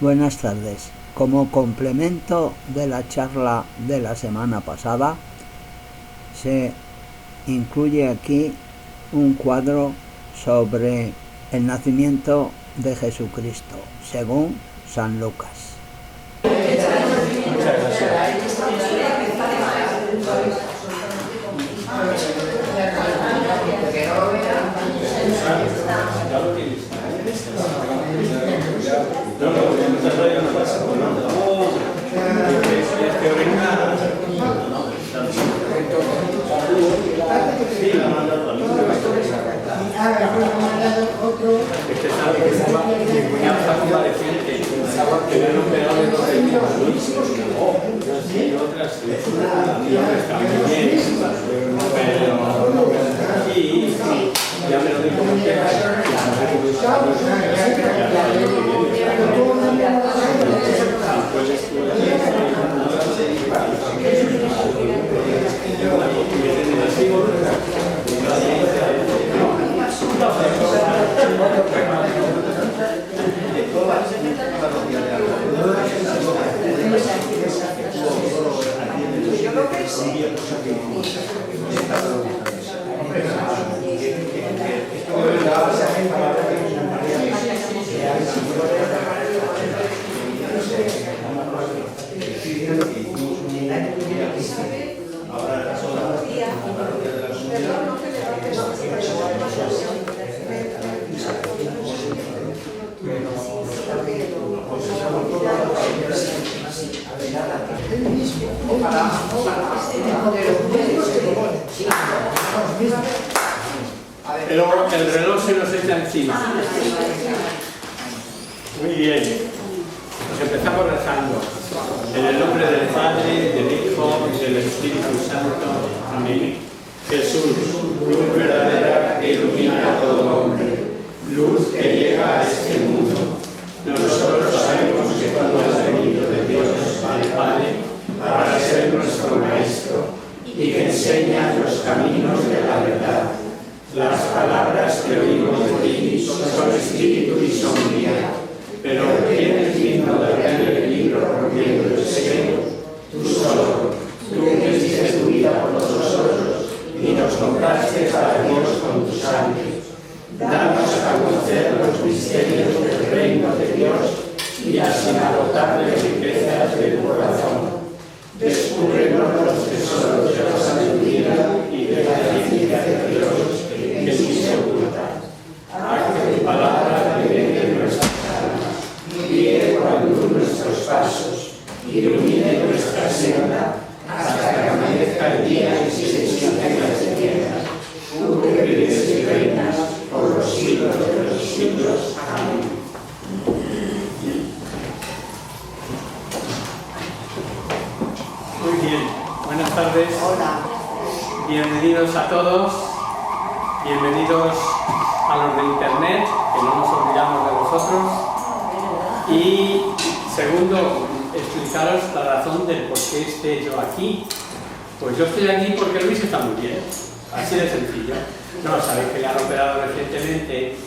Buenas tardes. Como complemento de la charla de la semana pasada, se incluye aquí un cuadro sobre el nacimiento de Jesucristo, según San Lucas. Muchas gracias. Pero el reloj se nos echa encima. Muy bien. Pues empezamos rezando. En el nombre del Padre, del Hijo y del Espíritu Santo. Amén. Jesús, luz verdadera que ilumina a todo hombre, luz que llega a este mundo. Nosotros sabemos que tú has venido de Dios al Padre para ser nuestro Maestro y que enseña los caminos de la verdad. Las palabras que oímos de ti son espíritu y son vida, pero ¿quién es digno de abrir el libro rompiendo el secreto? Tú solo, tú que diste tu vida por nosotros y nos compraste para Dios con tu sangre. Danos a conocer los misterios del reino de Dios y a sin agotarle riquezas del corazón. Descúbrenos los tesoros de la sabiduría y de la ciencia de Dios que sí se oculta. Haz que tu palabra libere nuestras almas, guíe con luz nuestros pasos, ilumine nuestra senda, hasta que amanezca el día y se extiendan las tinieblas. Tú que vives y reinas por los siglos de los siglos. Amén. Muy bien, buenas tardes. Hola. Bienvenidos a todos. Bienvenidos a los de internet, que no nos olvidamos de vosotros. Y segundo, explicaros la razón del por qué esté yo aquí. Pues yo estoy aquí porque Luis está muy bien, así de sencillo. No, sabéis que le han operado recientemente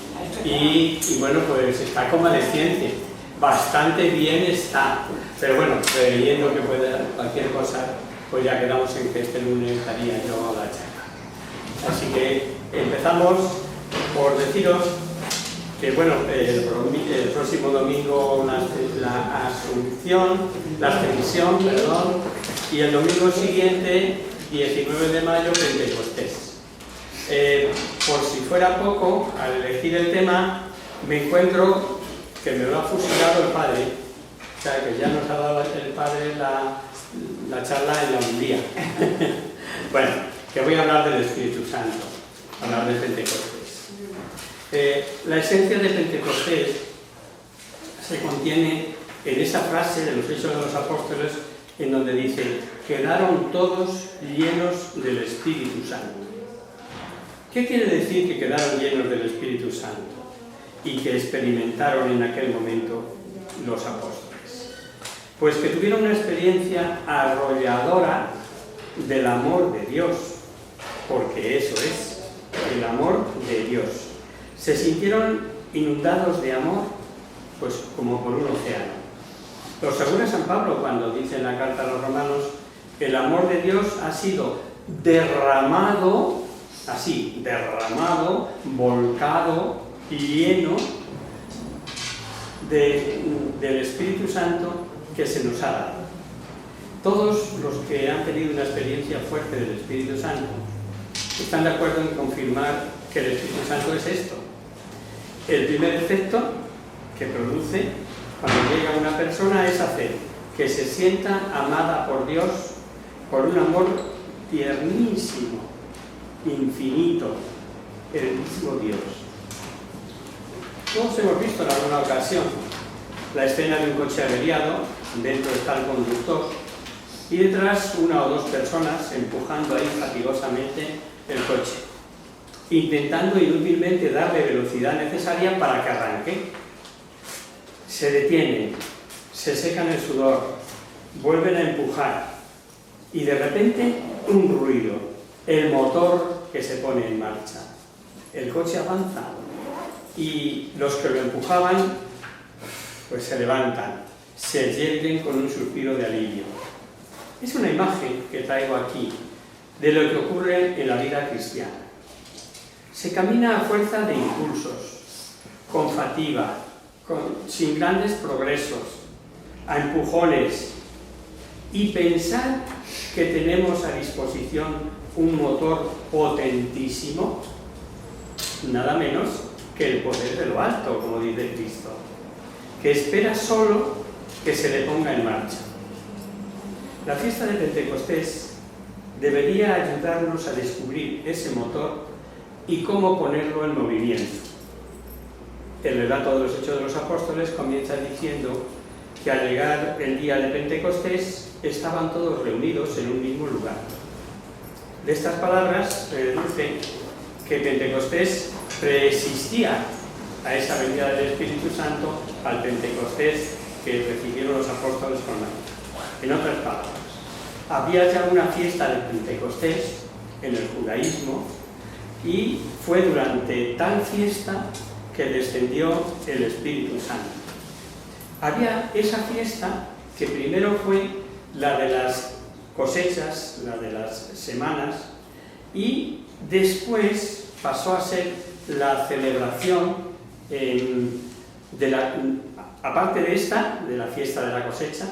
y bueno, pues está convaleciente. Bastante bien está. Pero bueno, preveyendo que pueda cualquier cosa, pues ya quedamos en que este lunes estaría yo a la charla. Así que empezamos por deciros que bueno, el próximo domingo la ascensión, y el domingo siguiente, 19 de mayo, Pentecostés. Por si fuera poco, al elegir el tema, me encuentro que me lo ha fusilado el Padre, o sea que ya nos ha dado el Padre la charla en la homilía. Bueno, que voy a hablar del Espíritu Santo, hablar de Pentecostés. La esencia de Pentecostés se contiene en esa frase de los Hechos de los Apóstoles en donde dice: quedaron todos llenos del Espíritu Santo. ¿Qué quiere decir que quedaron llenos del Espíritu Santo y que experimentaron en aquel momento los apóstoles? Pues que tuvieron una experiencia arrolladora del amor de Dios, porque eso es, el amor de Dios. Se sintieron inundados de amor, pues como por un océano. Lo asegura San Pablo cuando dice en la carta a los romanos: el amor de Dios ha sido derramado, así, derramado, volcado, lleno del Espíritu Santo que se nos ha dado. Todos los que han tenido una experiencia fuerte del Espíritu Santo están de acuerdo en confirmar que el Espíritu Santo es esto. El primer efecto que produce cuando llega una persona es hacer que se sienta amada por Dios por un amor tiernísimo, infinito, el mismo Dios. Todos hemos visto en alguna ocasión la escena de un coche averiado, dentro está el conductor y detrás una o dos personas empujando ahí fatigosamente el coche, intentando inútilmente darle velocidad necesaria para que arranque. Se detienen, se secan el sudor, vuelven a empujar y de repente un ruido, el motor que se pone en marcha. El coche avanza y los que lo empujaban pues se levantan, se yerguen con un suspiro de alivio. Es una imagen que traigo aquí de lo que ocurre en la vida cristiana. Se camina a fuerza de impulsos, con fatiga, sin grandes progresos, a empujones, y pensar que tenemos a disposición un motor potentísimo, nada menos que el poder de lo alto, como dice Cristo, que espera solo que se le ponga en marcha. La fiesta de Pentecostés debería ayudarnos a descubrir ese motor y cómo ponerlo en movimiento. El relato de los Hechos de los Apóstoles comienza diciendo que al llegar el día de Pentecostés estaban todos reunidos en un mismo lugar. De estas palabras se deduce que Pentecostés preexistía a esa venida del Espíritu Santo, al Pentecostés que recibieron los apóstoles con la. En otras palabras, había ya una fiesta de Pentecostés en el judaísmo y fue durante tal fiesta que descendió el Espíritu Santo. Había esa fiesta que primero fue la de las cosechas, la de las semanas, y después pasó a ser la celebración aparte de esta, de la fiesta de la cosecha,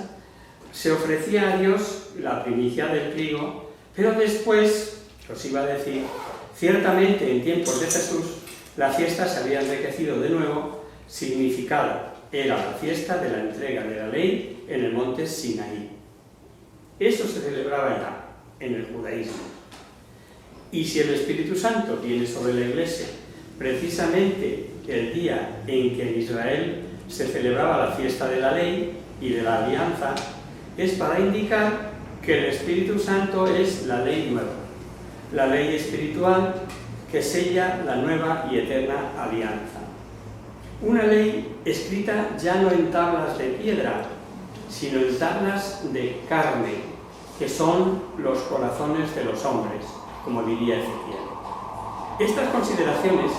se ofrecía a Dios la primicia del trigo, pero después, os iba a decir, ciertamente en tiempos de Jesús, la fiesta se había enriquecido de nuevo, significado, era la fiesta de la entrega de la ley en el monte Sinaí. Eso se celebraba ya en el judaísmo. Y si el Espíritu Santo viene sobre la Iglesia precisamente el día en que en Israel se celebraba la fiesta de la ley y de la alianza, es para indicar que el Espíritu Santo es la ley nueva, la ley espiritual que sella la nueva y eterna alianza. Una ley escrita ya no en tablas de piedra, sino en tablas de carne, que son los corazones de los hombres, como diría Ezequiel. Estas consideraciones,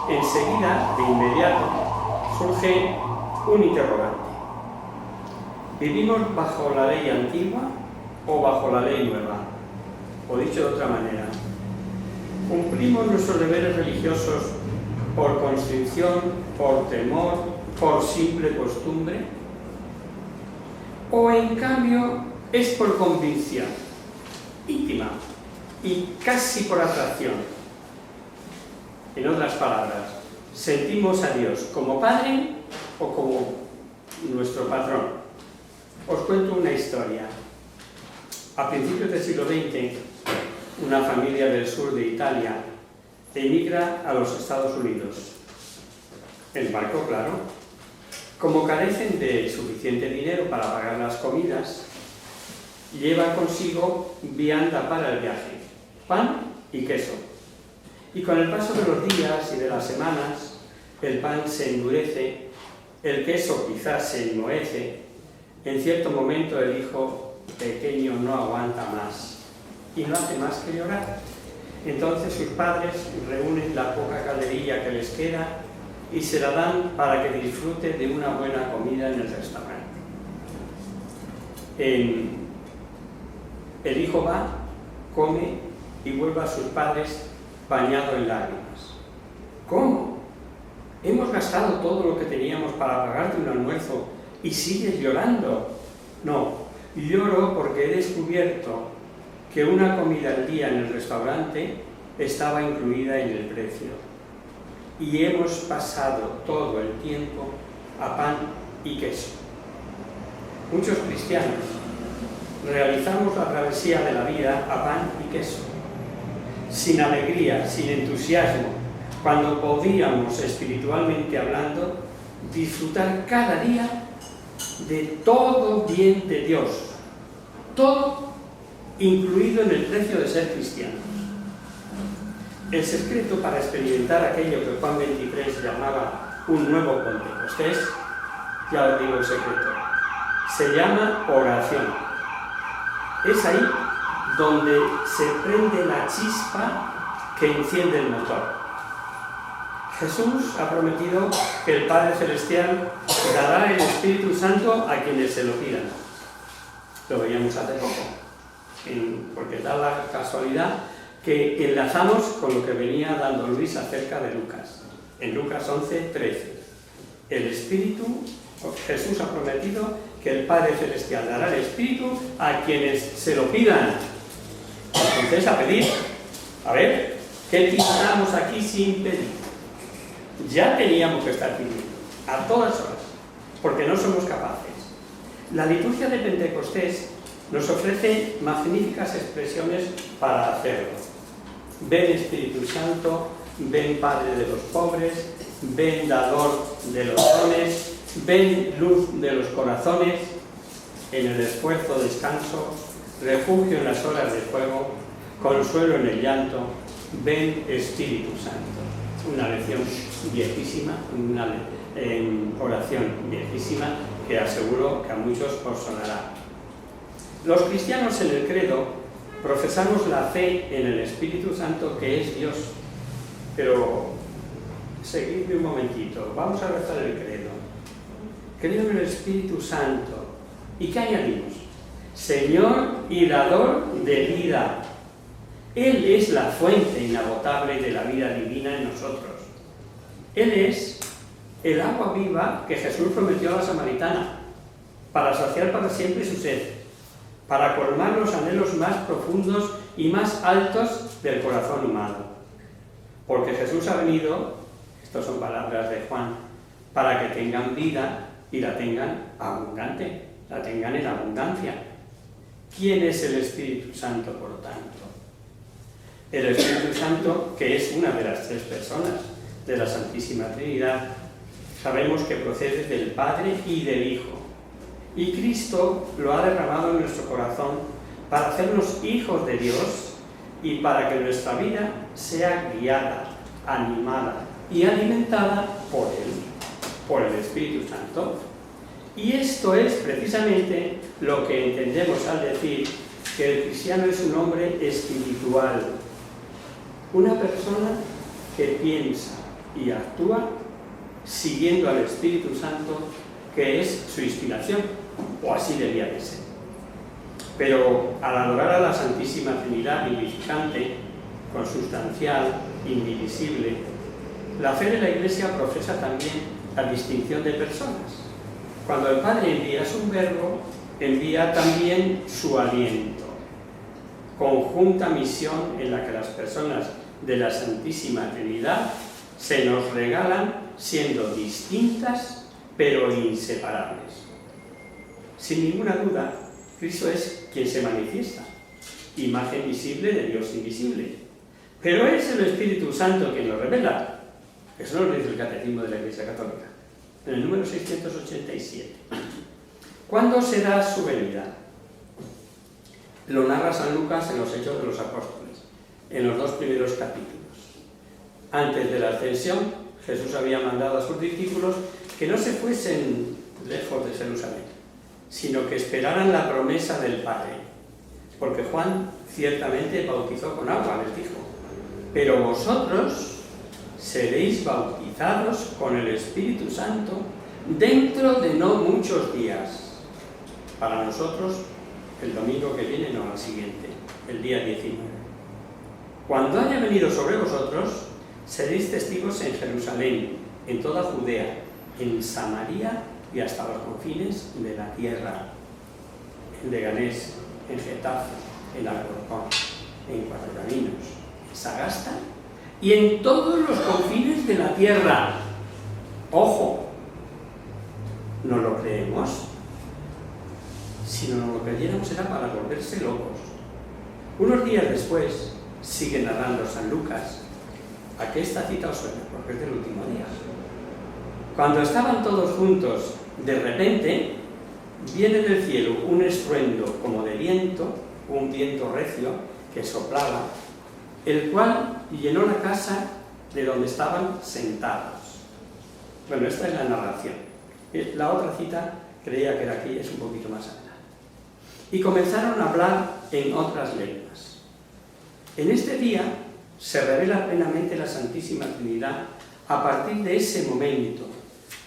enseguida, de inmediato, surge un interrogante. ¿Vivimos bajo la ley antigua o bajo la ley nueva? O dicho de otra manera, ¿cumplimos nuestros deberes religiosos por constricción, por temor, por simple costumbre? ¿O en cambio es por convicción íntima y casi por atracción? En otras palabras, ¿sentimos a Dios como Padre o como nuestro patrón? Os cuento una historia. A principios del siglo XX, una familia del sur de Italia emigra a los Estados Unidos. En barco, claro. Como carecen de suficiente dinero para pagar las comidas, lleva consigo vianda para el viaje, pan y queso. Y con el paso de los días y de las semanas, el pan se endurece, el queso quizás se enmohece, en cierto momento el hijo pequeño no aguanta más y no hace más que llorar. Entonces sus padres reúnen la poca calderilla que les queda y se la dan para que disfrute de una buena comida en el restaurante. el hijo va, come y vuelve a sus padres bañado en lágrimas. ¿Cómo? ¿Hemos gastado todo lo que teníamos para pagarte un almuerzo y sigues llorando? No, lloro porque he descubierto que una comida al día en el restaurante estaba incluida en el precio. Y hemos pasado todo el tiempo a pan y queso. Muchos cristianos realizamos la travesía de la vida a pan y queso, sin alegría, sin entusiasmo, cuando podíamos, espiritualmente hablando, disfrutar cada día de todo bien de Dios, todo incluido en el precio de ser cristianos. El secreto para experimentar aquello que Juan 23 llamaba un nuevo Pentecostés, ya os digo el secreto, se llama oración. Es ahí donde se prende la chispa que enciende el motor. Jesús ha prometido que el Padre Celestial dará el Espíritu Santo a quienes se lo pidan. Lo veíamos hace poco, porque da la casualidad que enlazamos con lo que venía dando Luis acerca de Lucas. En Lucas 11:13. El Espíritu, Jesús ha prometido que el Padre Celestial dará el Espíritu a quienes se lo pidan. Entonces, a pedir. A ver, ¿qué estamos aquí sin pedir? Ya teníamos que estar pidiendo, a todas horas, porque no somos capaces. La liturgia de Pentecostés nos ofrece magníficas expresiones para hacerlo. Ven Espíritu Santo, ven Padre de los pobres, ven Dador de los dones, ven Luz de los corazones, en el esfuerzo descanso, refugio en las horas de fuego, consuelo en el llanto, ven Espíritu Santo. Una lección viejísima, una oración viejísima que aseguro que a muchos os sonará. Los cristianos en el credo profesamos la fe en el Espíritu Santo, que es Dios. Pero seguidme un momentito, vamos a rezar el credo. Creo en el Espíritu Santo. ¿Y qué añadimos? Señor y dador de vida. Él es la fuente inagotable de la vida divina en nosotros. Él es el agua viva que Jesús prometió a la samaritana, para saciar para siempre su sed, para colmar los anhelos más profundos y más altos del corazón humano. Porque Jesús ha venido, estas son palabras de Juan, para que tengan vida y la tengan abundante, la tengan en abundancia. ¿Quién es el Espíritu Santo, por tanto? El Espíritu Santo, que es una de las tres personas de la Santísima Trinidad, sabemos que procede del Padre y del Hijo. Y Cristo lo ha derramado en nuestro corazón para hacernos hijos de Dios y para que nuestra vida sea guiada, animada y alimentada por Él, por el Espíritu Santo. Y esto es precisamente lo que entendemos al decir que el cristiano es un hombre espiritual, una persona que piensa y actúa siguiendo al Espíritu Santo, que es su inspiración, o así debía de ser. Pero al adorar a la Santísima Trinidad vivificante, consustancial, indivisible, la fe de la Iglesia profesa también la distinción de personas. Cuando el Padre envía su verbo, envía también su aliento. Conjunta misión en la que las personas de la Santísima Trinidad se nos regalan siendo distintas pero inseparables. Sin ninguna duda, Cristo es quien se manifiesta, imagen visible de Dios invisible. Pero es el Espíritu Santo quien lo revela. Eso nos lo dice el Catecismo de la Iglesia Católica, en el número 687. ¿Cuándo será su venida? Lo narra San Lucas en los Hechos de los Apóstoles, en los 2 primeros capítulos. Antes de la ascensión, Jesús había mandado a sus discípulos que no se fuesen lejos de Jerusalén, sino que esperaran la promesa del Padre. Porque Juan ciertamente bautizó con agua, les dijo, pero vosotros seréis bautizados con el Espíritu Santo dentro de no muchos días. Para nosotros, el domingo que viene, no, al siguiente, el día 19. Cuando haya venido sobre vosotros, seréis testigos en Jerusalén, en toda Judea, en Samaria y hasta los confines de la tierra, en Leganés, en Getafe, en Alcorcón, en Cuatro Caminos, en Sagasta y en todos los confines de la tierra. ¡Ojo! ¿No lo creemos? Si no lo creyéramos era para volverse locos. Unos días después, sigue narrando San Lucas, a que esta cita os suena, porque es del último día. Cuando estaban todos juntos, de repente, viene del cielo un estruendo como de viento, un viento recio que soplaba, el cual llenó la casa de donde estaban sentados. Bueno, esta es la narración. La otra cita, creía que era aquí, es un poquito más adelante. Y comenzaron a hablar en otras lenguas. En este día se revela plenamente la Santísima Trinidad. A partir de ese momento,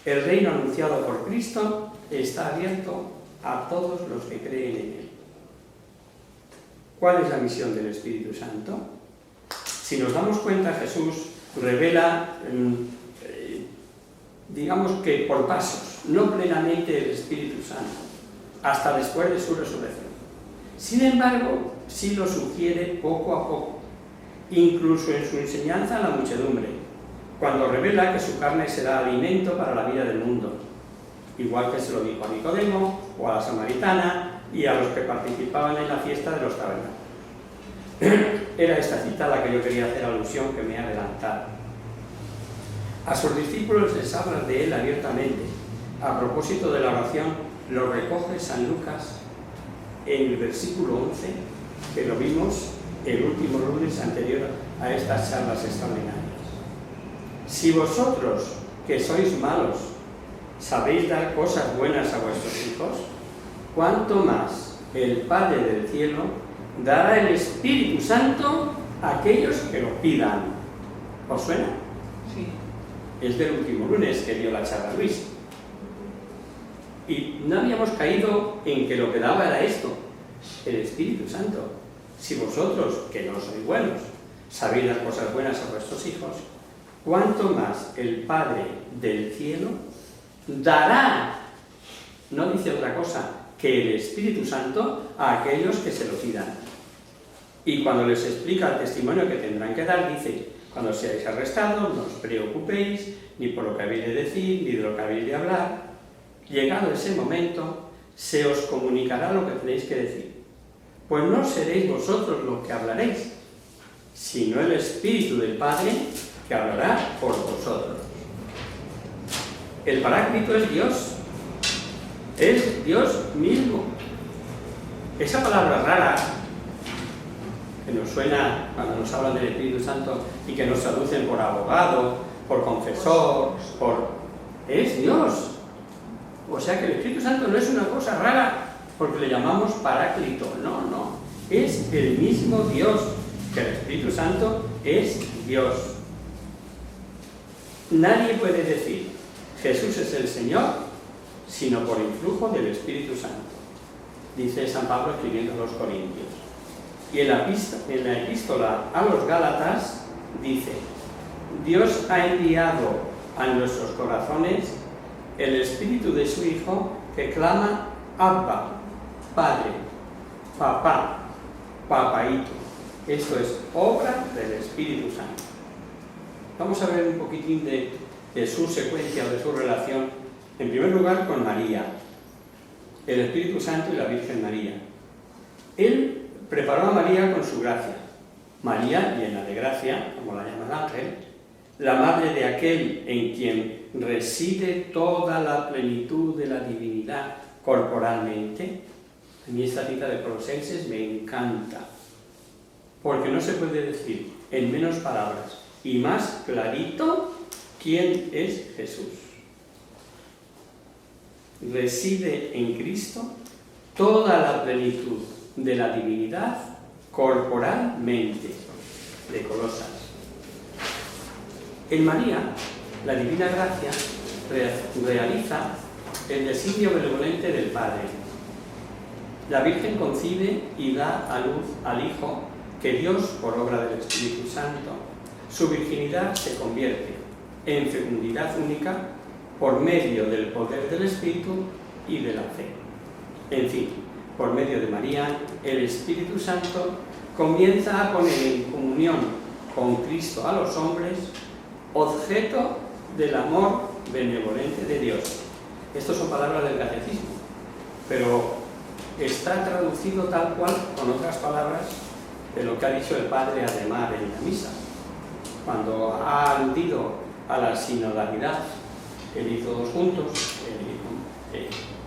el reino anunciado por Cristo está abierto a todos los que creen en Él. ¿Cuál es la misión del Espíritu Santo? Si nos damos cuenta, Jesús revela, digamos que por pasos, no plenamente el Espíritu Santo, hasta después de su resurrección. Sin embargo, sí lo sugiere poco a poco, incluso en su enseñanza a la muchedumbre, cuando revela que su carne será alimento para la vida del mundo, igual que se lo dijo a Nicodemo o a la samaritana y a los que participaban en la fiesta de los tabernáculos. Era esta cita a la que yo quería hacer alusión, que me he adelantado. A sus discípulos les habla de él abiertamente. A propósito de la oración, lo recoge San Lucas en el versículo 11, que lo vimos el último lunes anterior a estas charlas extraordinarias. Si vosotros, que sois malos, sabéis dar cosas buenas a vuestros hijos, ¿cuánto más el Padre del cielo dará el Espíritu Santo a aquellos que lo pidan? ¿Os suena? Sí. Es del último lunes que dio la charla Luis. Y no habíamos caído en que lo que daba era esto, el Espíritu Santo. Si vosotros, que no sois buenos, sabéis dar cosas buenas a vuestros hijos, ¿cuánto más el Padre del cielo dará, no dice otra cosa, que el Espíritu Santo a aquellos que se lo pidan? Y cuando les explica el testimonio que tendrán que dar, dice: cuando seáis arrestados, no os preocupéis ni por lo que habéis de decir, ni de lo que habéis de hablar. Llegado ese momento, se os comunicará lo que tenéis que decir. Pues no seréis vosotros los que hablaréis, sino el Espíritu del Padre que hablará por vosotros. El Paráclito es Dios mismo. Esa palabra rara, que nos suena cuando nos hablan del Espíritu Santo y que nos traducen por abogado, por confesor, es Dios. O sea que el Espíritu Santo no es una cosa rara porque le llamamos Paráclito, no, es el mismo Dios, que el Espíritu Santo es Dios. Nadie puede decir Jesús es el Señor sino por influjo del Espíritu Santo, dice San Pablo escribiendo a los Corintios. Y en la epístola a los Gálatas dice: Dios ha enviado a nuestros corazones el Espíritu de su Hijo, que clama Abba, Padre, Papá, Papaíto. Esto es obra del Espíritu Santo. Vamos a ver un poquitín de su secuencia o de su relación, en primer lugar con María, el Espíritu Santo y la Virgen María. Él preparó a María con su gracia. María, llena de gracia, como la llama el ángel, la madre de aquel en quien reside toda la plenitud de la divinidad corporalmente. A mí esta cita de Colosenses me encanta, porque no se puede decir en menos palabras y más clarito quién es Jesús. Reside en Cristo toda la plenitud de la divinidad corporalmente, de Colosas. En María, la divina gracia realiza el designio benevolente del Padre. La Virgen concibe y da a luz al Hijo que Dios, por obra del Espíritu Santo, su virginidad se convierte en fecundidad única por medio del poder del Espíritu y de la fe. En fin, por medio de María, el Espíritu Santo comienza a poner en comunión con Cristo a los hombres, objeto del amor benevolente de Dios. Estas son palabras del Catecismo, pero está traducido tal cual con otras palabras de lo que ha dicho el Padre Ademar en la misa. Cuando ha aludido a la sinodalidad, él y todos juntos,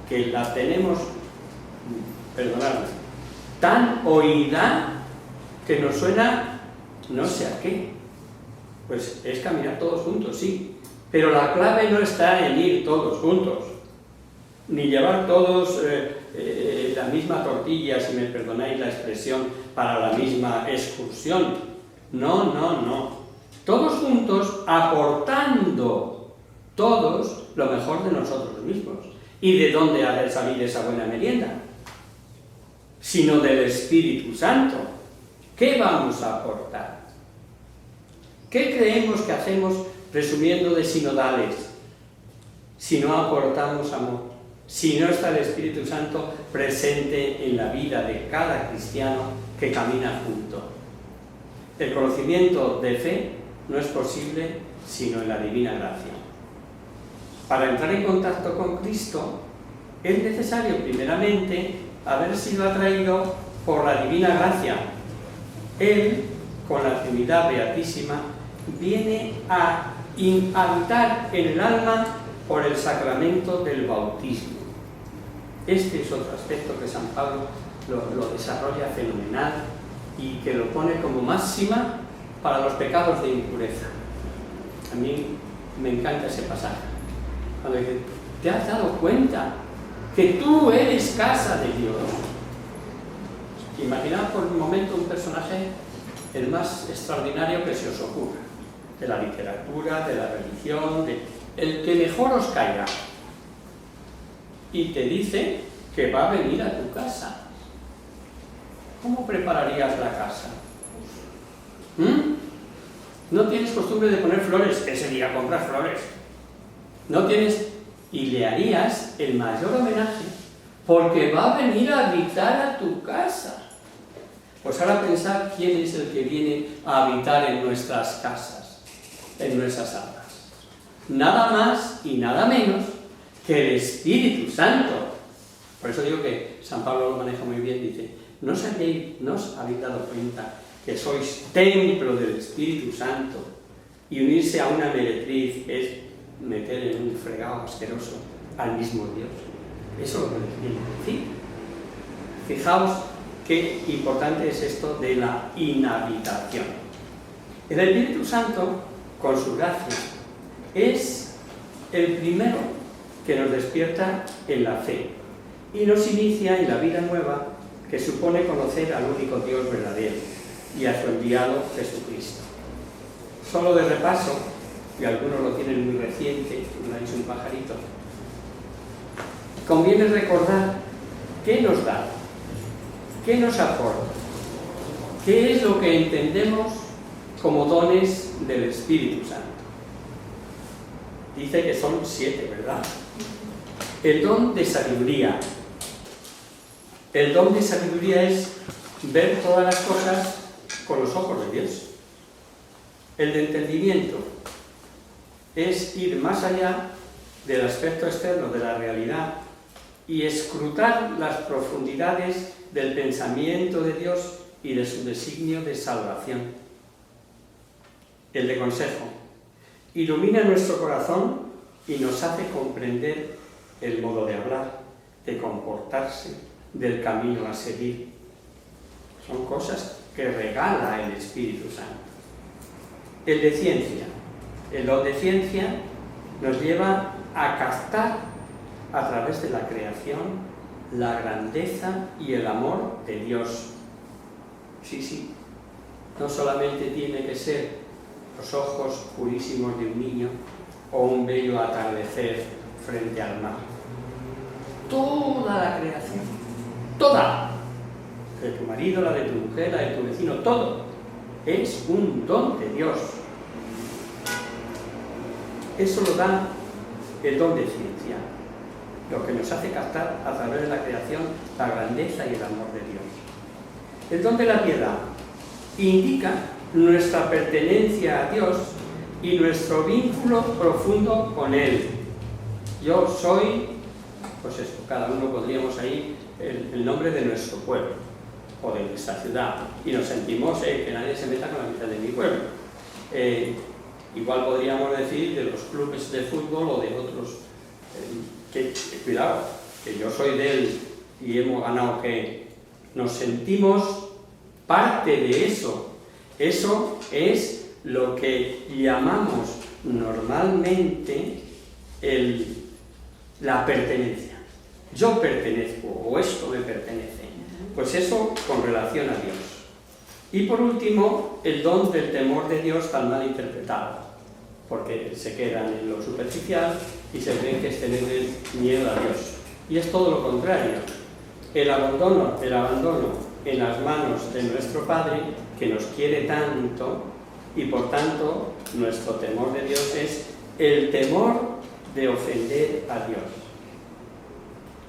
que la tenemos, perdonadme, tan oída que nos suena no sé a qué. Pues es caminar todos juntos, sí, pero la clave no está en ir todos juntos, ni llevar todos la misma tortilla, si me perdonáis la expresión, para la misma excursión. No, no, no. Todos juntos aportando todos lo mejor de nosotros mismos. ¿Y de dónde ha de salir esa buena merienda? Sino del Espíritu Santo. ¿Qué vamos a aportar? ¿Qué creemos que hacemos presumiendo de sinodales si no aportamos amor? Si no está el Espíritu Santo presente en la vida de cada cristiano que camina junto. El conocimiento de fe no es posible sino en la divina gracia. Para entrar en contacto con Cristo es necesario primeramente haber sido atraído por la divina gracia. Él, con la Trinidad Beatísima, viene a habitar en el alma por el sacramento del bautismo. Este es otro aspecto que San Pablo lo desarrolla fenomenal y que lo pone como máxima para los pecados de impureza. A mí me encanta ese pasaje. Cuando dice, ¿te has dado cuenta que tú eres casa de Dios? Imaginad por un momento un personaje el más extraordinario que se os ocurra, de la literatura, de la religión, el que mejor os caiga, y te dice que va a venir a tu casa. ¿Cómo prepararías la casa? No tienes costumbre de poner flores, ese día compras flores. No tienes, y le harías el mayor homenaje, porque va a venir a habitar a tu casa. Pues ahora pensad quién es el que viene a habitar en nuestras casas, en nuestras almas. Nada más y nada menos que el Espíritu Santo. Por eso digo que San Pablo lo maneja muy bien, dice, ¿no os habéis dado cuenta que sois templo del Espíritu Santo? Y unirse a una meretriz es meter en un fregado asqueroso al mismo Dios. Eso es lo que les quiero decir. Fijaos qué importante es esto de la inhabitación. El Espíritu Santo, con su gracia, es el primero que nos despierta en la fe y nos inicia en la vida nueva que supone conocer al único Dios verdadero y a su enviado Jesucristo. Solo de repaso, y algunos lo tienen muy reciente, como lo ha dicho un pajarito, conviene recordar qué nos da, qué nos aporta, qué es lo que entendemos como dones del Espíritu Santo. Dice que son 7, ¿verdad? El don de sabiduría. El don de sabiduría es ver todas las cosas con los ojos de Dios. El de entendimiento es ir más allá del aspecto externo de la realidad y escrutar las profundidades del pensamiento de Dios y de su designio de salvación. El de consejo ilumina nuestro corazón y nos hace comprender el modo de hablar, de comportarse, del camino a seguir. Son cosas que regala el Espíritu Santo. El de ciencia. El don de ciencia nos lleva a captar a través de la creación la grandeza y el amor de Dios. Sí, no solamente tiene que ser los ojos purísimos de un niño o un bello atardecer frente al mar. Toda la creación toda, de tu marido, la de tu mujer, la de tu vecino, todo, es un don de Dios. Eso lo da el don de ciencia, lo que nos hace captar a través de la creación la grandeza y el amor de Dios. El don de la piedad indica nuestra pertenencia a Dios y nuestro vínculo profundo con Él. Yo soy, pues esto, cada uno podríamos ahí el nombre de nuestro pueblo o de nuestra ciudad, y nos sentimos que nadie se meta con la mitad de mi pueblo. Igual podríamos decir de los clubes de fútbol o de otros, cuidado, que yo soy de él y hemos ganado, que nos sentimos parte de eso. Eso es lo que llamamos normalmente la pertenencia. Yo pertenezco, o esto me pertenece. Pues eso con relación a Dios. Y por último, el don del temor de Dios tan mal interpretado, porque se quedan en lo superficial y se creen que es tener miedo a Dios. Y es todo lo contrario. El abandono en las manos de nuestro Padre, que nos quiere tanto, y por tanto nuestro temor de Dios es el temor de ofender a Dios.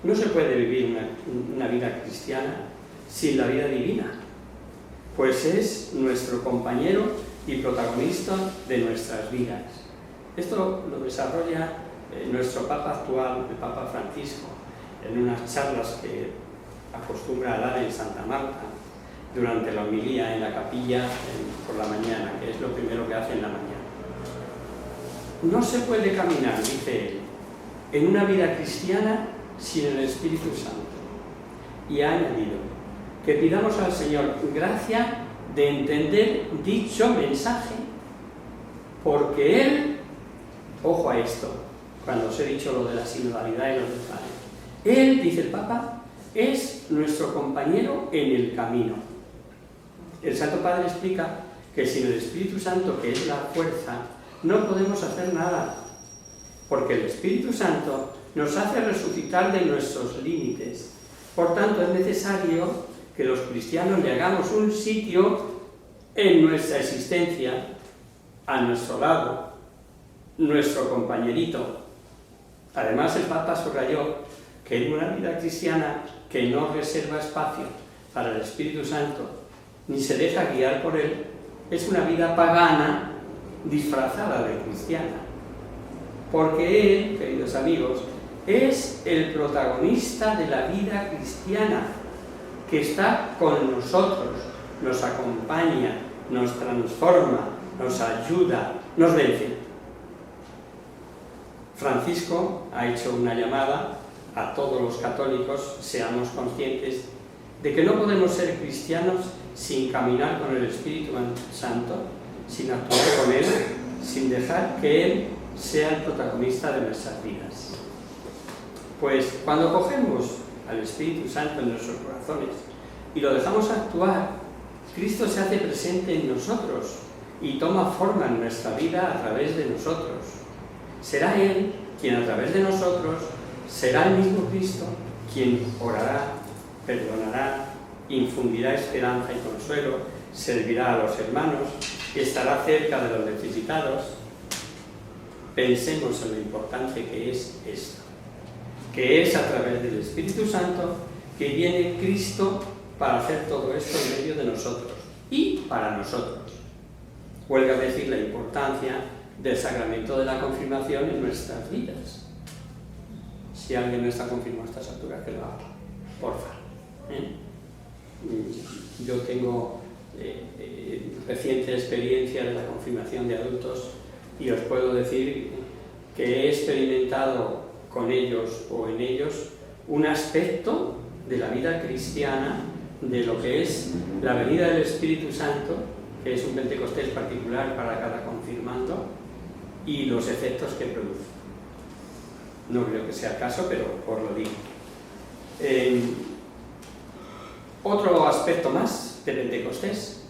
No se puede vivir una vida cristiana sin la vida divina, pues es nuestro compañero y protagonista de nuestras vidas. Esto lo desarrolla nuestro Papa actual, el Papa Francisco, en unas charlas que acostumbra a dar en Santa Marta durante la homilía en la capilla por la mañana, que es lo primero que hace en la mañana. No se puede caminar, dice él, en una vida cristiana sin el Espíritu Santo. Y ha añadido que pidamos al Señor gracia de entender dicho mensaje, porque Él, ojo a esto, cuando os he dicho lo de la sinodalidad y los desvanes, Él, dice el Papa, es nuestro compañero en el camino. El Santo Padre explica que sin el Espíritu Santo, que es la fuerza, no podemos hacer nada, porque el Espíritu Santo nos hace resucitar de nuestros límites. Por tanto, es necesario que los cristianos le hagamos un sitio en nuestra existencia, a nuestro lado, nuestro compañerito. Además, el Papa subrayó que en una vida cristiana que no reserva espacio para el Espíritu Santo, ni se deja guiar por él, es una vida pagana disfrazada de cristiana. Porque él, queridos amigos, es el protagonista de la vida cristiana, que está con nosotros, nos acompaña, nos transforma, nos ayuda, nos vence. Francisco ha hecho una llamada a todos los católicos: seamos conscientes de que no podemos ser cristianos sin caminar con el Espíritu Santo, sin actuar con Él, sin dejar que Él sea el protagonista de nuestras vidas. Pues cuando cogemos al Espíritu Santo en nuestros corazones y lo dejamos actuar, Cristo se hace presente en nosotros y toma forma en nuestra vida a través de nosotros. Será Él quien a través de nosotros, será el mismo Cristo quien orará, perdonará, infundirá esperanza y consuelo, servirá a los hermanos, estará cerca de los necesitados. Pensemos en lo importante que es esto, que es a través del Espíritu Santo que viene Cristo para hacer todo esto en medio de nosotros y para nosotros. Huelga decir la importancia del sacramento de la confirmación en nuestras vidas. Si alguien no está confirmado a estas alturas, que lo haga, porfa. Yo tengo reciente experiencia de la confirmación de adultos y os puedo decir que he experimentado con ellos o en ellos un aspecto de la vida cristiana, de lo que es la venida del Espíritu Santo, que es un Pentecostés particular para cada confirmando, y los efectos que produce. No creo que sea el caso, pero os lo digo. Otro aspecto más de Pentecostés,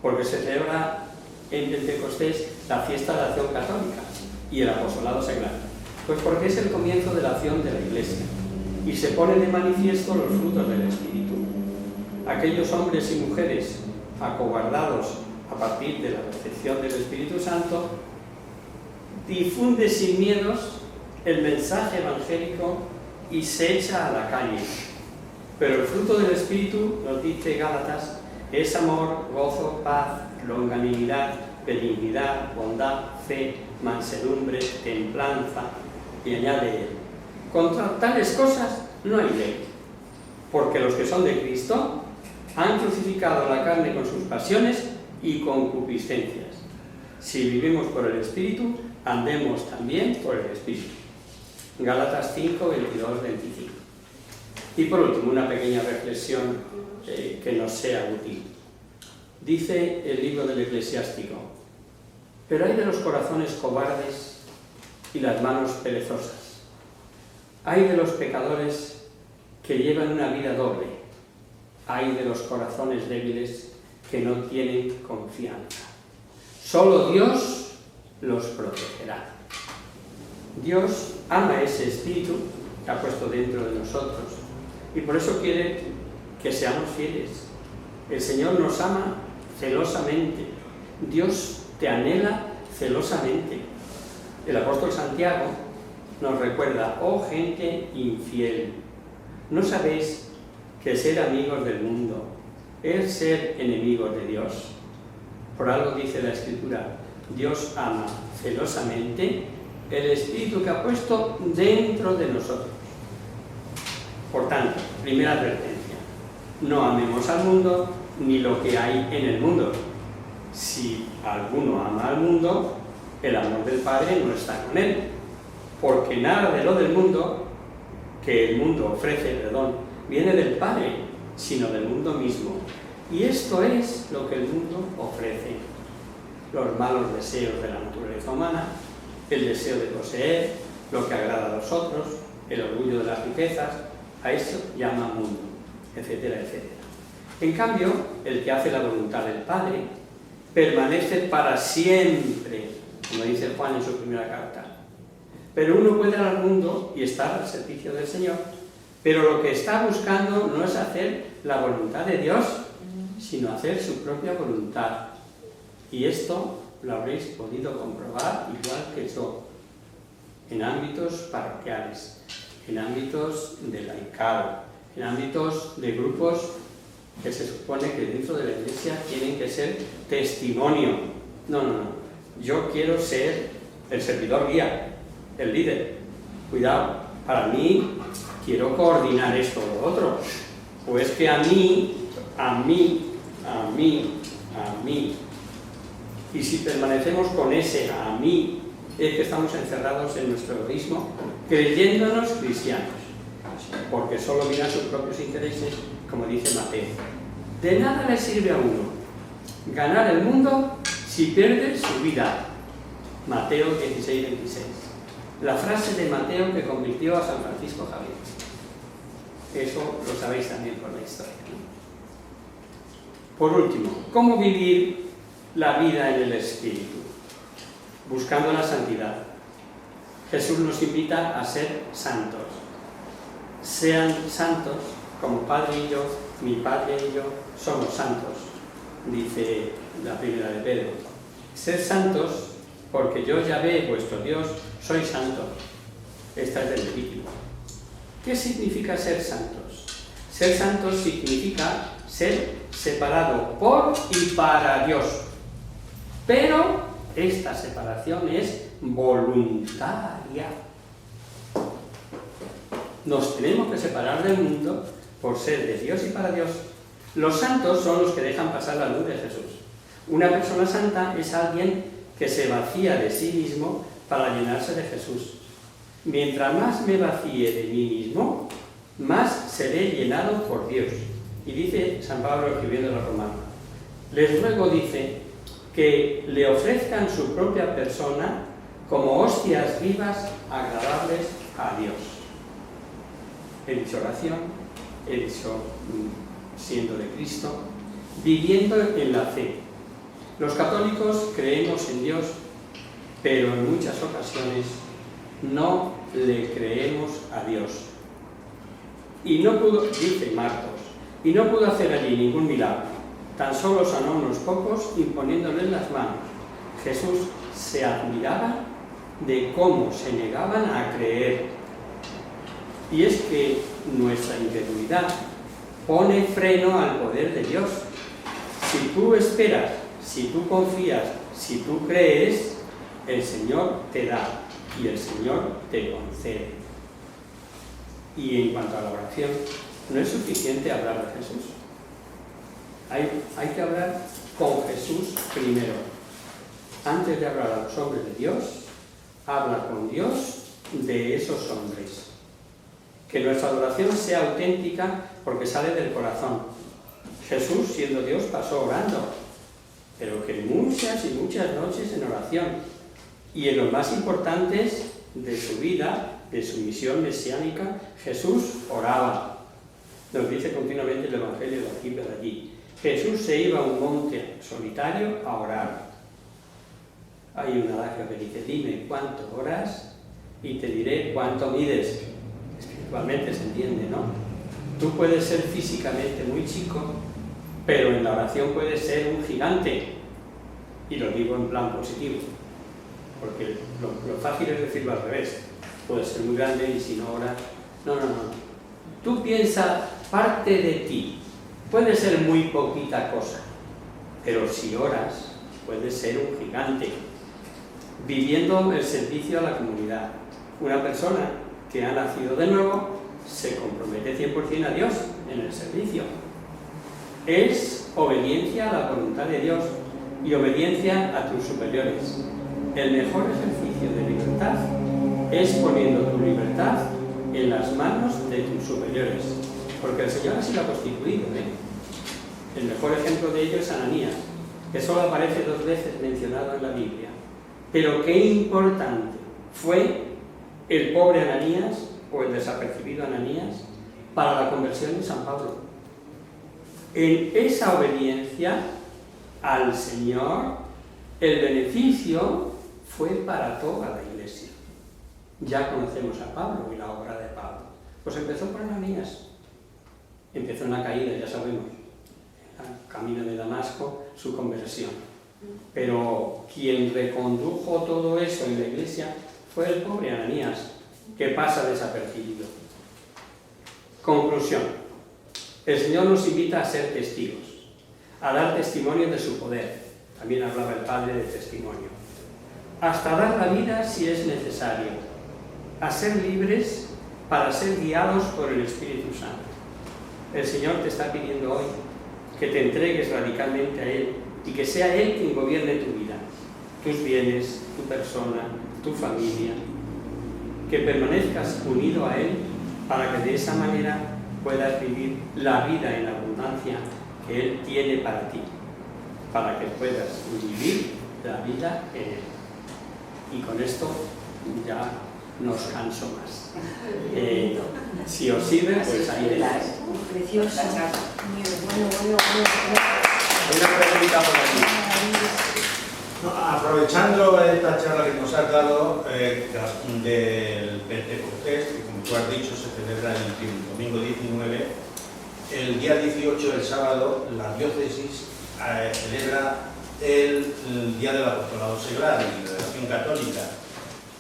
porque se celebra en Pentecostés la fiesta de la acción católica y el apostolado seglar. Pues porque es el comienzo de la acción de la Iglesia. y se ponen de manifiesto los frutos del Espíritu. Aquellos hombres y mujeres acobardados a partir de la recepción del Espíritu Santo difunden sin miedos el mensaje evangélico y se echa a la calle. Pero el fruto del Espíritu, nos dice Gálatas, es amor, gozo, paz, longanimidad, benignidad, bondad, fe, mansedumbre, templanza, y añade él: contra tales cosas no hay ley, porque los que son de Cristo han crucificado la carne con sus pasiones y concupiscencias. Si vivimos por el Espíritu, andemos también por el Espíritu. Gálatas 5, 22, 25. Y por último, una pequeña reflexión que nos sea útil. Dice el libro del Eclesiástico: pero hay de los corazones cobardes y las manos perezosas. Hay de los pecadores que llevan una vida doble. Hay de los corazones débiles que no tienen confianza. Solo Dios los protegerá. Dios ama ese espíritu que ha puesto dentro de nosotros y por eso quiere que seamos fieles. El Señor nos ama celosamente. Dios te anhela celosamente. El apóstol Santiago nos recuerda: oh gente infiel, ¿no sabéis que ser amigos del mundo es ser enemigos de Dios? Por algo dice la Escritura: Dios ama celosamente el espíritu que ha puesto dentro de nosotros. Por tanto, primera advertencia: no amemos al mundo ni lo que hay en el mundo. Si alguno ama al mundo, el amor del Padre no está con él, porque nada de lo del mundo, que el mundo ofrece, viene del Padre, sino del mundo mismo. Y esto es lo que el mundo ofrece: los malos deseos de la naturaleza humana, el deseo de poseer, lo que agrada a los otros, el orgullo de las riquezas. A eso llama mundo, etcétera, etcétera. En cambio, el que hace la voluntad del Padre permanece para siempre, como dice Juan en su primera carta. Pero uno puede ir al mundo y estar al servicio del Señor, pero lo que está buscando no es hacer la voluntad de Dios, sino hacer su propia voluntad. Y esto lo habréis podido comprobar, igual que yo, en ámbitos parroquiales, en ámbitos de laicado, en ámbitos de grupos que se supone que dentro de la Iglesia tienen que ser testimonio. No. Yo quiero ser el servidor guía, el líder. Cuidado, para mí quiero coordinar esto o lo otro. O es que a mí. Y si permanecemos con ese a mí, es que estamos encerrados en nuestro egoísmo, creyéndonos cristianos, porque solo miran sus propios intereses, como dice Mateo. De nada le sirve a uno ganar el mundo si pierde su vida. Mateo 16, 26. La frase de Mateo que convirtió a San Francisco Javier. Eso lo sabéis también por la historia, ¿no? Por último, ¿cómo vivir la vida en el Espíritu? Buscando la santidad. Jesús nos invita a ser santos. Sean santos como Padre y yo, mi Padre y yo, somos santos, dice la primera de Pedro. Ser santos porque yo, Yahvé, vuestro Dios, soy santo. Esta es del Levítico. ¿Qué significa ser santos? Ser santos significa ser separado por y para Dios. Pero esta separación es voluntaria. Nos tenemos que separar del mundo por ser de Dios y para Dios. Los santos son los que dejan pasar la luz de Jesús. Una persona santa es alguien que se vacía de sí mismo para llenarse de Jesús. Mientras más me vacíe de mí mismo, más seré llenado por Dios. Y dice San Pablo escribiendo a los romanos: les ruego, dice, que le ofrezcan su propia persona como hostias vivas agradables a Dios. He dicho oración, he dicho siendo de Cristo, viviendo en la fe. Los católicos creemos en Dios, pero en muchas ocasiones no le creemos a Dios. y no pudo, dice Marcos, y no pudo hacer allí ningún milagro. Tan solo sanó unos pocos imponiéndoles las manos. Jesús se admiraba de cómo se negaban a creer. Y es que nuestra incredulidad pone freno al poder de Dios. Si tú esperas, si tú confías, si tú crees, el Señor te da y el Señor te concede. Y en cuanto a la oración, no es suficiente hablar de Jesús. Hay que hablar con Jesús primero. Antes de hablar a los hombres de Dios, habla con Dios de esos hombres. Que nuestra adoración sea auténtica porque sale del corazón. Jesús, siendo Dios, pasó orando, pero que muchas y muchas noches en oración. Y en los más importantes de su vida, de su misión mesiánica, Jesús oraba. Nos dice continuamente el Evangelio de aquí para allí. Jesús se iba a un monte solitario a orar. Hay un adagio que dice, dime cuánto oras y te diré cuánto mides. Espiritualmente se entiende, ¿no? Tú puedes ser físicamente muy chico, pero en la oración puedes ser un gigante. Y lo digo en plan positivo, porque lo fácil es decirlo al revés. Puedes ser muy grande y si no oras... No. Tú piensa parte de ti. Puede ser muy poquita cosa, pero si oras, puedes ser un gigante, viviendo el servicio a la comunidad. Una persona que ha nacido de nuevo se compromete 100% a Dios en el servicio. Es obediencia a la voluntad de Dios y obediencia a tus superiores. El mejor ejercicio de libertad es poniendo tu libertad en las manos de tus superiores, porque el Señor así lo ha constituido, El mejor ejemplo de ello es Ananías, que solo aparece 2 veces mencionado en la Biblia. Pero qué importante fue el pobre Ananías, o el desapercibido Ananías, para la conversión de San Pablo. En esa obediencia al Señor, el beneficio fue para toda la Iglesia. Ya conocemos a Pablo y la obra de Pablo. Pues empezó por Ananías. Empezó en la caída, ya sabemos. El camino de Damasco, su conversión. Pero quien recondujo todo eso en la Iglesia fue el pobre Ananías, que pasa desapercibido. Conclusión. El Señor nos invita a ser testigos, a dar testimonio de su poder. También hablaba el Padre de testimonio. Hasta dar la vida si es necesario, a ser libres para ser guiados por el Espíritu Santo. El Señor te está pidiendo hoy que te entregues radicalmente a Él y que sea Él quien gobierne tu vida, tus bienes, tu persona, tu familia, que permanezcas unido a Él para que de esa manera puedas vivir la vida en abundancia que Él tiene para ti, para que puedas vivir la vida en Él. Y con esto ya no os canso más. Si os sirve, pues ahí tenéis. Preciosa. Bueno. Una pregunta por aquí. No, aprovechando esta charla que nos has dado del Pentecostés, que como tú has dicho se celebra el domingo 19, el día 18, el sábado, la diócesis celebra el Día del Apostolado Seglar y de la Acción Católica.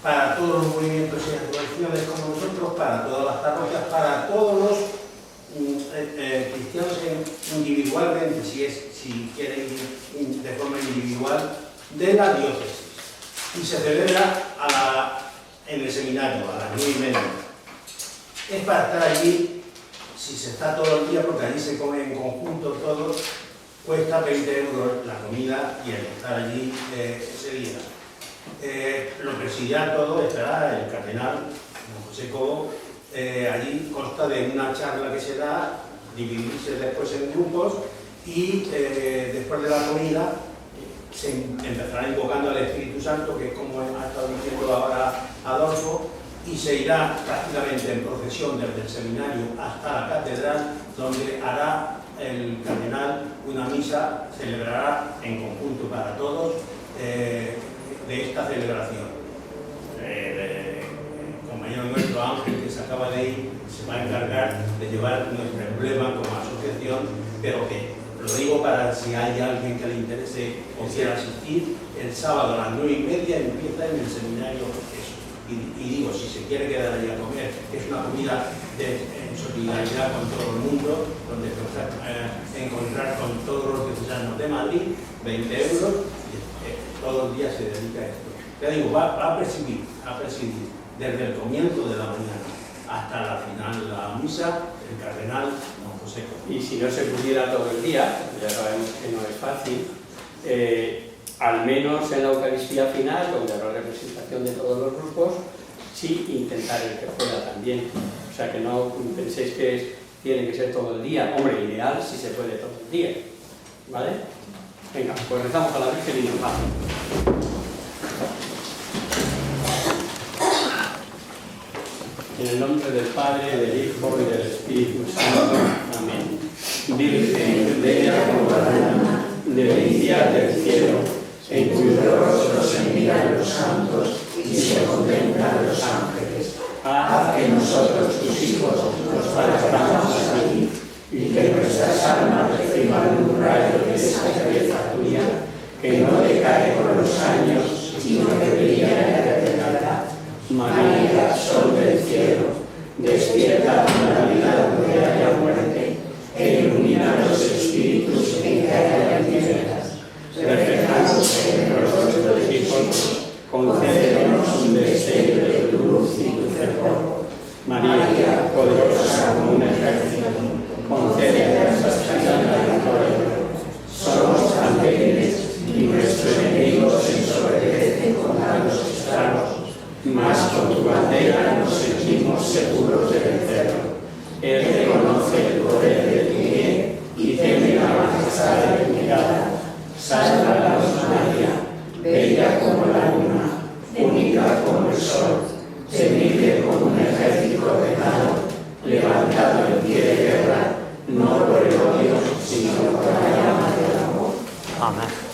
Para todos los movimientos y asociaciones como nosotros, para todas las parroquias, para todos los cristianos individualmente, si quieren ir de forma individual, de la diócesis. Y se celebra en el seminario a las 9:30. Es para estar allí, si se está todo el día, porque allí se come en conjunto todo, cuesta 20 euros la comida y el estar allí ese día. Lo presidirá todo, estará el cardenal José Cobo. Allí consta de una charla que se da, dividirse después en grupos y después de la comida se empezará invocando al Espíritu Santo, que es como ha estado diciendo ahora Adolfo, y se irá prácticamente en procesión desde el seminario hasta la catedral, donde hará el cardenal una misa, celebrará en conjunto para todos de esta celebración. El compañero nuestro Ángel, que se acaba de ir, se va a encargar de llevar nuestro emblema como asociación, pero que lo digo para si hay alguien que le interese o quiera asistir, el sábado a las 9:30 empieza en el seminario eso. Y digo, si se quiere quedar allí a comer, es una comida en solidaridad con todo el mundo, donde encontrar con todos los diocesanos de Madrid, 20 euros, y todos los días se dedica a esto. Ya digo, va a presidir desde el comienzo de la mañana hasta la final de la misa, el cardenal Don José. Y si no se pudiera todo el día, ya sabemos que no es fácil, al menos en la Eucaristía final, donde habrá representación de todos los grupos, sí intentar el que fuera también. O sea, que no penséis que tiene que ser todo el día. Hombre, ideal si se puede todo el día. ¿Vale? Venga, pues rezamos a la Virgen y nos vamos. En el nombre del Padre, del Hijo y del Espíritu Santo. Amén. Virgen, bella como la luna, delicia del cielo, en cuyo rostro se miran los santos y se contemplan los ángeles. Haz que nosotros, tus hijos, nos parezcamos a ti, y que nuestras almas reciban un rayo de esa belleza tuya, que no decae con los años, sino que brilla en la eternidad. María, sol del cielo, despierta la vida donde haya muerte, e ilumina los espíritus en que haya tinieblas. Reflejándose en los nuestros hijos, concédenos un destello de tu luz y tu fervor. María, poderosa como un ejército, concede a nuestras vidas la victoria. Somos tan débiles y nuestros enemigos se ensoberbecen contra los estragos, mas con tu bandera nos sentimos seguros de vencerlo. Él reconoce el poder de tu bien y teme la majestad de tu mirada. Sálvanos, María, bella como la luna, única como el sol, temible como un ejército retado, levantado en pie de guerra, no por el odio, sino por la llama del amor. Amén.